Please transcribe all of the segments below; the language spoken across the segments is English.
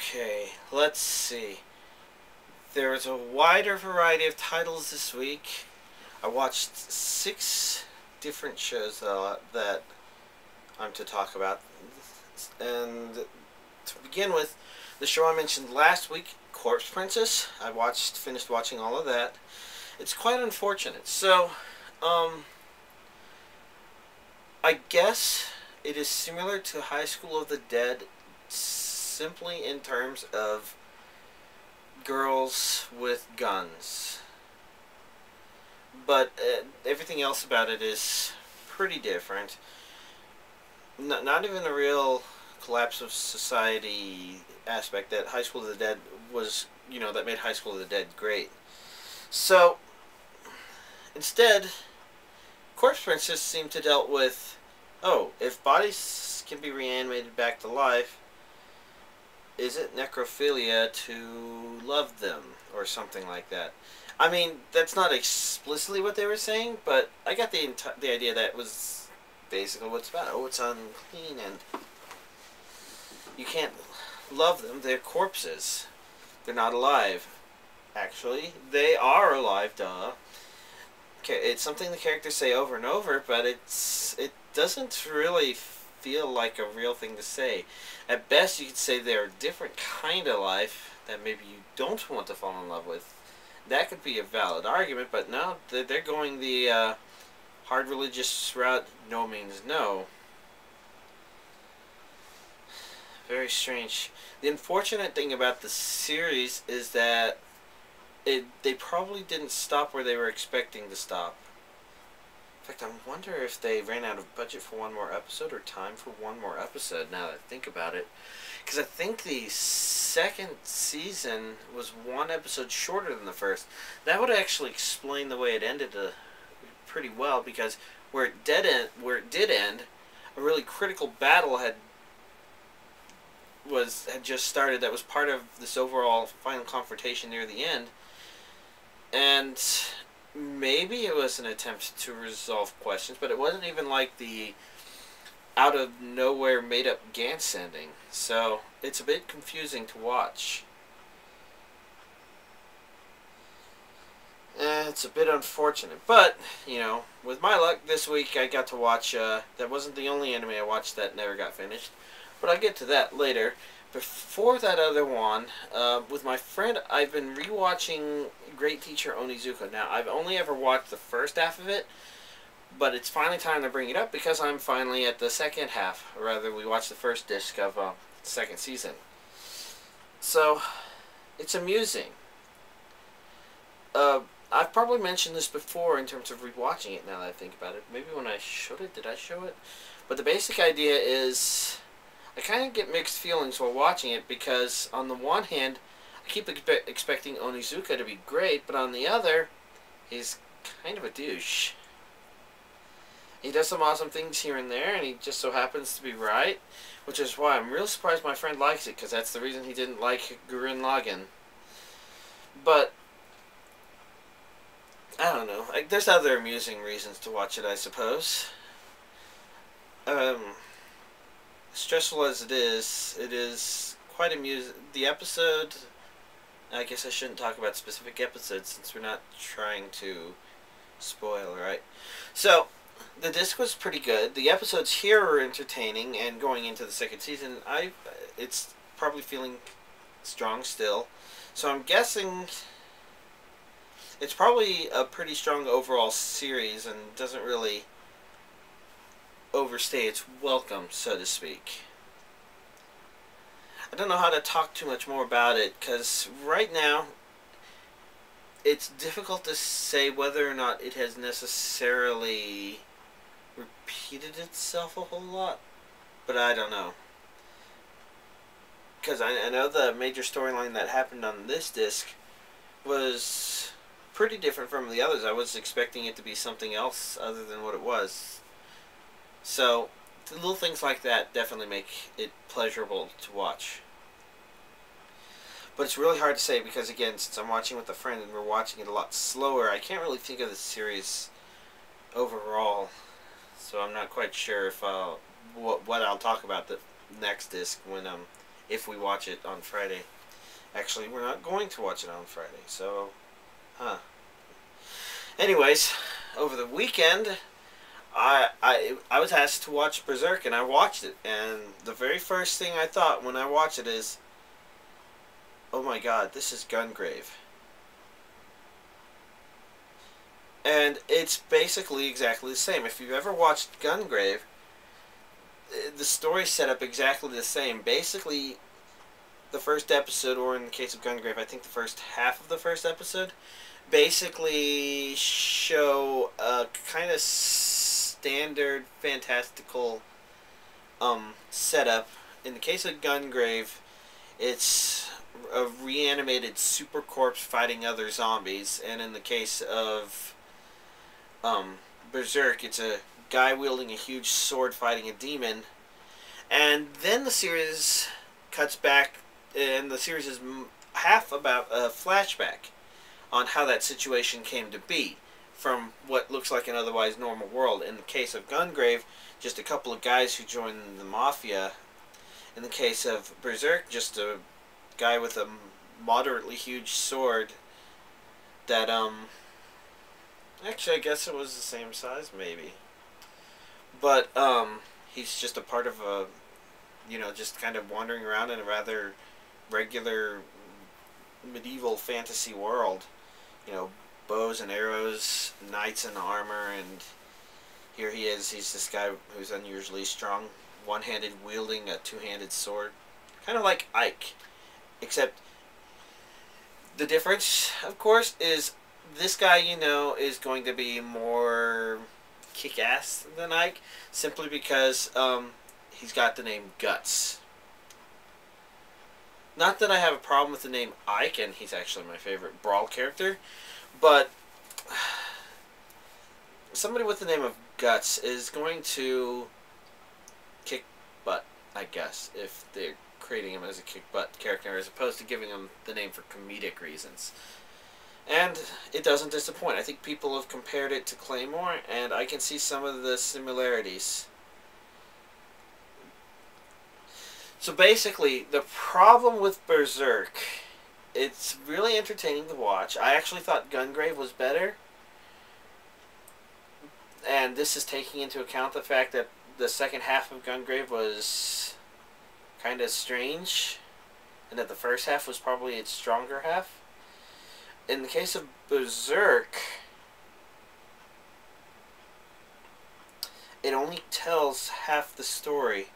Okay, let's see. There was a wider variety of titles this week. I watched 6 different shows that I'm to talk about. And to begin with, the show I mentioned last week, Corpse Princess. Finished watching all of that. It's quite unfortunate. So, I guess it is similar to High School of the Dead, simply in terms of girls with guns. But everything else about it is pretty different. Not even a real collapse of society aspect that High School of the Dead was, that made High School of the Dead great. So, instead, Corpse Princess seemed to dealt with, if bodies can be reanimated back to life, is it necrophilia to love them, or something like that? I mean, that's not explicitly what they were saying, but I got the idea that was basically what it's about. Oh, it's unclean, and you can't love them. They're corpses. They're not alive. Actually, they are alive, duh. Okay, it's something the characters say over and over, but it doesn't really feel like a real thing to say. At best, you could say they're a different kind of life that maybe you don't want to fall in love with. That could be a valid argument, but no, they're going the hard religious route. No means no. Very strange. The unfortunate thing about the series is that they probably didn't stop where they were expecting to stop. In fact, I wonder if they ran out of budget for one more episode or time for one more episode, now that I think about it. Because I think the second season was one episode shorter than the first. That would actually explain the way it ended pretty well, because where it did end, a really critical battle had just started that was part of this overall final confrontation near the end. And maybe it was an attempt to resolve questions, but it wasn't even like the out of nowhere made up Gantz ending. So it's a bit confusing to watch. It's a bit unfortunate, but with my luck this week I got to watch. That wasn't the only anime I watched that never got finished, but I'll get to that later. Before that other one, with my friend, I've been rewatching Great Teacher Onizuka. Now, I've only ever watched the first half of it, but it's finally time to bring it up because I'm finally at the second half. Or rather, we watched the first disc of the second season. So, it's amusing. I've probably mentioned this before in terms of rewatching it now that I think about it. Maybe when I showed it, did I show it? But the basic idea is I kind of get mixed feelings while watching it because on the one hand, I keep expecting Onizuka to be great, but on the other, he's kind of a douche. He does some awesome things here and there, and he just so happens to be right, which is why I'm real surprised my friend likes it, because that's the reason he didn't like Gurren Lagann. But I don't know. There's other amusing reasons to watch it, I suppose. Stressful as it is quite amusing. The episode, I guess I shouldn't talk about specific episodes since we're not trying to spoil, right? So, the disc was pretty good. The episodes here are entertaining, and going into the second season, it's probably feeling strong still. So I'm guessing it's probably a pretty strong overall series and doesn't really overstay its welcome, so to speak. I don't know how to talk too much more about it, because right now it's difficult to say whether or not it has necessarily repeated itself a whole lot, but I don't know. Because I know the major storyline that happened on this disc was pretty different from the others. I was expecting it to be something else other than what it was. So, the little things like that definitely make it pleasurable to watch. But it's really hard to say because, again, since I'm watching with a friend and we're watching it a lot slower, I can't really think of the series overall. So I'm not quite sure if what I'll talk about the next disc when I'm if we watch it on Friday. Actually, we're not going to watch it on Friday, so, Anyways, over the weekend, I was asked to watch Berserk, and I watched it, and the very first thing I thought when I watched it is, oh my god, this is Gungrave. And it's basically exactly the same. If you've ever watched Gungrave, the story's set up exactly the same. Basically, the first episode, or in the case of Gungrave, I think the first half of the first episode, basically show a kind of standard fantastical setup. In the case of Gungrave, it's a reanimated super corpse fighting other zombies, and in the case of Berserk, it's a guy wielding a huge sword fighting a demon. And then the series cuts back, and the series is half about a flashback on how that situation came to be from what looks like an otherwise normal world. In the case of Gungrave, just a couple of guys who joined the mafia. In the case of Berserk, just a guy with a moderately huge sword that, actually, I guess it was the same size, maybe. But, he's just a part of a, just kind of wandering around in a rather regular medieval fantasy world. Bows and arrows, knights in armor, and here he is. He's this guy who's unusually strong, one-handed wielding a two-handed sword. Kind of like Ike. Except, the difference, of course, is this guy, is going to be more kick-ass than Ike, simply because he's got the name Guts. Not that I have a problem with the name Ike, and he's actually my favorite Brawl character, but somebody with the name of Guts is going to kick butt, I guess, if they're creating him as a kick butt character, as opposed to giving him the name for comedic reasons. And it doesn't disappoint. I think people have compared it to Claymore, and I can see some of the similarities. So basically, the problem with Berserk, it's really entertaining to watch. I actually thought Gungrave was better. And this is taking into account the fact that the second half of Gungrave was kind of strange, and that the first half was probably its stronger half. In the case of Berserk, it only tells half the story.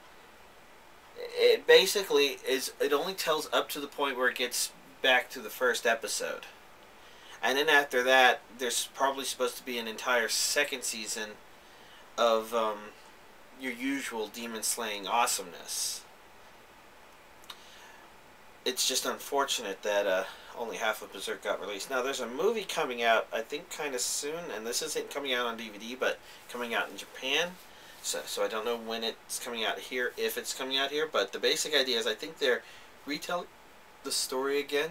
It basically it only tells up to the point where it gets back to the first episode. And then after that, there's probably supposed to be an entire second season of your usual demon slaying awesomeness. It's just unfortunate that only half of Berserk got released. Now, there's a movie coming out, I think, kind of soon, and this isn't coming out on DVD, but coming out in Japan. So I don't know when it's coming out here, if it's coming out here, but the basic idea is I think they're retelling the story again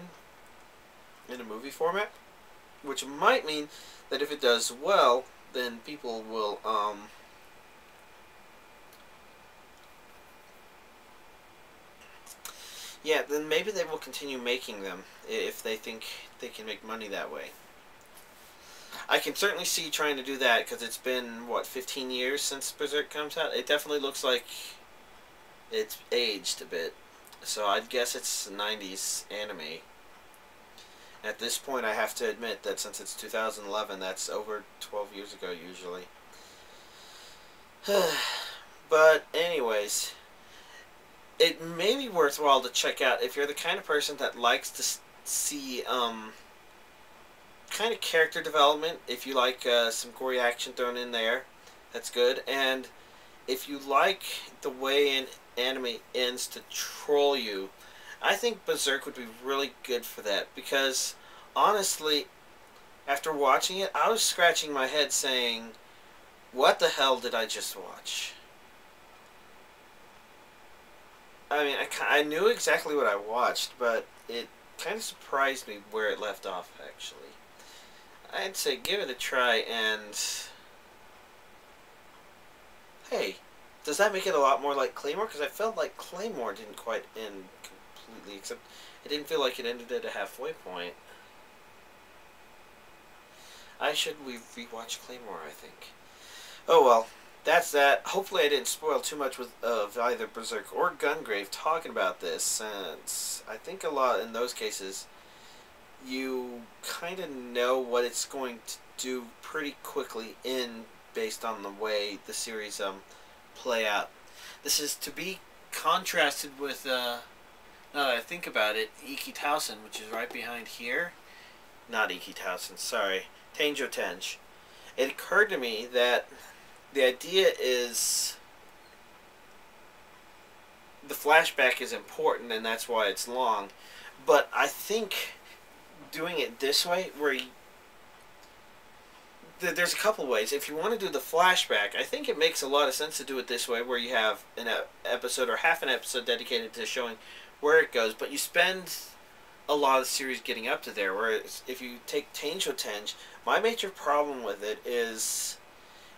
in a movie format, which might mean that if it does well, then people will, yeah, then maybe they will continue making them if they think they can make money that way. I can certainly see trying to do that, because it's been, what, 15 years since Berserk comes out? It definitely looks like it's aged a bit. So I'd guess it's 90s anime. At this point, I have to admit that since it's 2011, that's over 12 years ago, usually. But anyways, it may be worthwhile to check out if you're the kind of person that likes to see kind of character development. If you like some gory action thrown in there, that's good. And if you like the way an anime ends to troll you, I think Berserk would be really good for that, because honestly, after watching it, I was scratching my head saying, what the hell did I just watch? I mean, I knew exactly what I watched, but it kind of surprised me where it left off, actually. I'd say give it a try, and hey, does that make it a lot more like Claymore? Because I felt like Claymore didn't quite end completely, except it didn't feel like it ended at a halfway point. I should rewatch Claymore, I think. Oh well, that's that. Hopefully I didn't spoil too much with of either Berserk or Gungrave talking about this, since I think a lot in those cases you kind of know what it's going to do pretty quickly in based on the way the series play out. This is to be contrasted with now that I think about it, Iki Tausen, which is right behind here. Not Iki Tausen, sorry. Tenjo Tenj. It occurred to me that the idea is the flashback is important and that's why it's long. But I think doing it this way, where there's a couple ways. If you want to do the flashback, I think it makes a lot of sense to do it this way, where you have an episode or half an episode dedicated to showing where it goes, but you spend a lot of the series getting up to there. Whereas if you take Tenjo Tenj, my major problem with it is,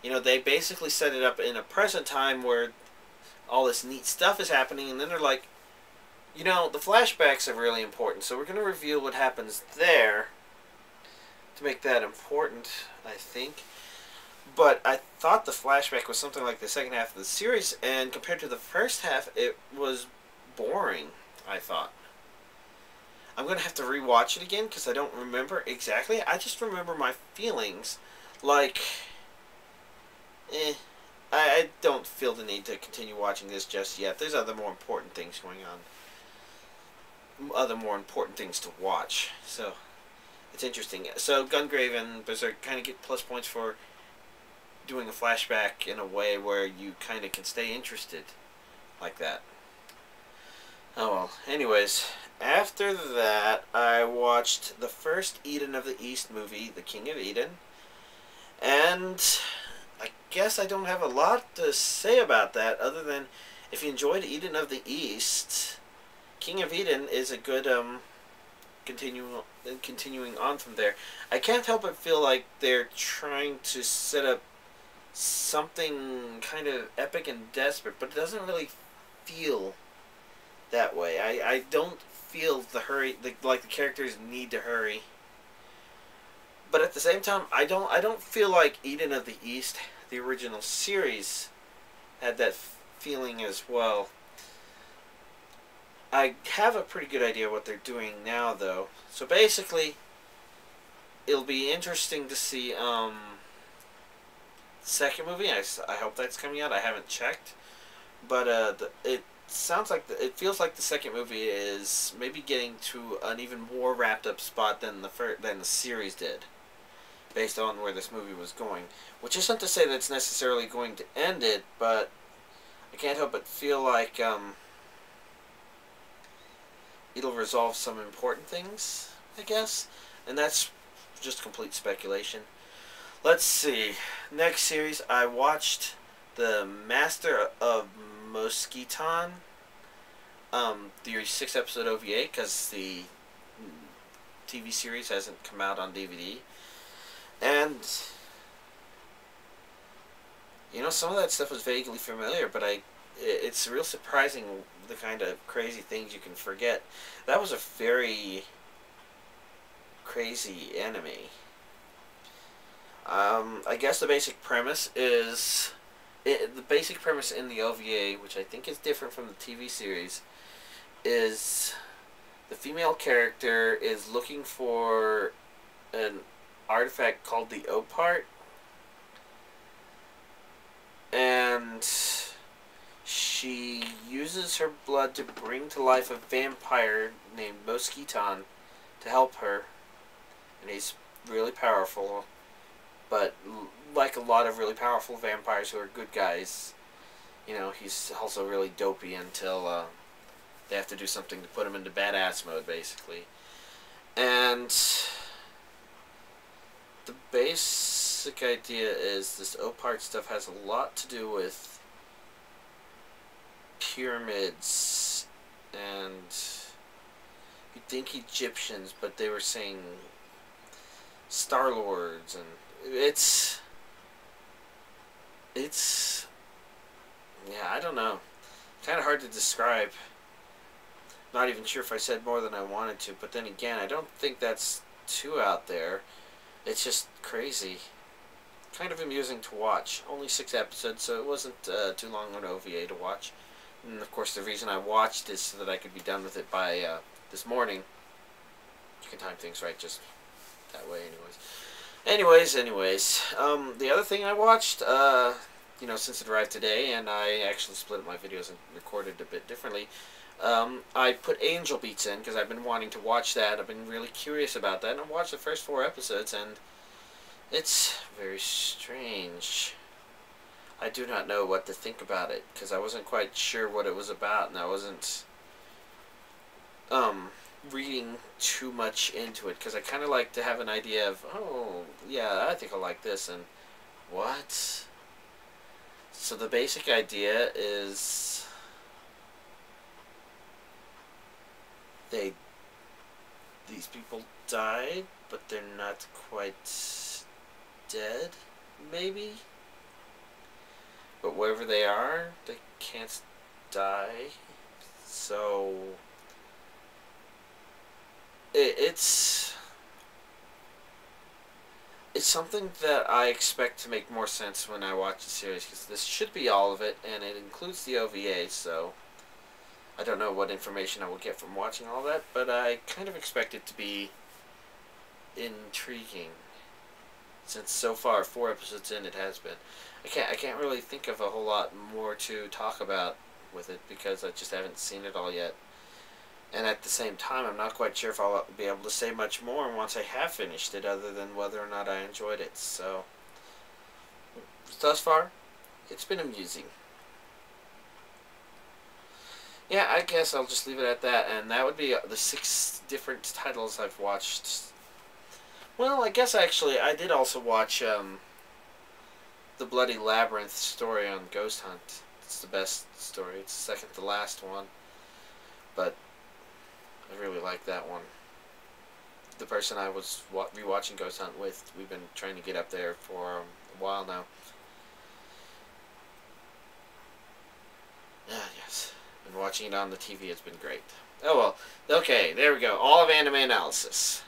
they basically set it up in a present time where all this neat stuff is happening, and then they're like, the flashbacks are really important, so we're going to reveal what happens there to make that important, I think. But I thought the flashback was something like the second half of the series, and compared to the first half, it was boring, I thought. I'm going to have to rewatch it again because I don't remember exactly. I just remember my feelings. Like, I don't feel the need to continue watching this just yet. There's other more important things going on. Other more important things to watch. So, it's interesting. So, Gungrave and Berserk kind of get plus points for doing a flashback in a way where you kind of can stay interested like that. Oh well. Anyways, after that, I watched the first Eden of the East movie, The King of Eden. And I guess I don't have a lot to say about that other than if you enjoyed Eden of the East, King of Eden is a good continuing on from there. I can't help but feel like they're trying to set up something kind of epic and desperate, but it doesn't really feel that way. I don't feel the hurry, like the characters need to hurry. But at the same time, I don't feel like Eden of the East, the original series, had that feeling as well. I have a pretty good idea what they're doing now, though. So basically, it'll be interesting to see the second movie. I hope that's coming out. I haven't checked, but it sounds like it feels like the second movie is maybe getting to an even more wrapped up spot than the series did, based on where this movie was going. Which isn't to say that it's necessarily going to end it, but I can't help but feel like it'll resolve some important things, I guess. And that's just complete speculation. Let's see. Next series, I watched the Master of Mosquiton, the 6-episode OVA, because the TV series hasn't come out on DVD. And, some of that stuff was vaguely familiar, but it's real surprising the kind of crazy things you can forget. That was a very crazy enemy. I guess the basic premise is the basic premise in the OVA, which I think is different from the TV series, is the female character is looking for an artifact called the O-Part, and she uses her blood to bring to life a vampire named Mosquiton to help her, and he's really powerful, but like a lot of really powerful vampires who are good guys, he's also really dopey until they have to do something to put him into badass mode, basically. And the basic idea is this O-Part stuff has a lot to do with pyramids, and you'd think Egyptians, but they were saying Star-Lords, and it's yeah, I don't know. Kind of hard to describe. not even sure if I said more than I wanted to, but then again, I don't think that's too out there. It's just crazy. Kind of amusing to watch. Only 6 episodes, so it wasn't too long an OVA to watch. And of course, the reason I watched is so that I could be done with it by this morning. You can time things right just that way, anyways. The other thing I watched, since it arrived today, and I actually split up my videos and recorded a bit differently, I put Angel Beats in because I've been wanting to watch that. I've been really curious about that, and I watched the first 4 episodes, and it's very strange. I do not know what to think about it because I wasn't quite sure what it was about, and I wasn't reading too much into it because I kind of like to have an idea of, oh yeah, I think I like this, and what? So the basic idea is these people died, but they're not quite dead, maybe? But wherever they are, they can't die. So it's something that I expect to make more sense when I watch the series, because this should be all of it, and it includes the OVA, so I don't know what information I will get from watching all that, but I kind of expect it to be intriguing. Since so far, 4 episodes in, it has been. I can't really think of a whole lot more to talk about with it because I just haven't seen it all yet. And at the same time, I'm not quite sure if I'll be able to say much more once I have finished it, other than whether or not I enjoyed it. So, thus far, it's been amusing. Yeah, I guess I'll just leave it at that, and that would be the 6 different titles I've watched. Well, I guess actually I did also watch the Bloody Labyrinth story on Ghost Hunt. It's the best story. It's the second to last one, but I really like that one. The person I was rewatching Ghost Hunt with, we've been trying to get up there for a while now. Ah, yes. Been watching it on the TV. It's been great. Oh well. Okay, there we go. All of anime analysis.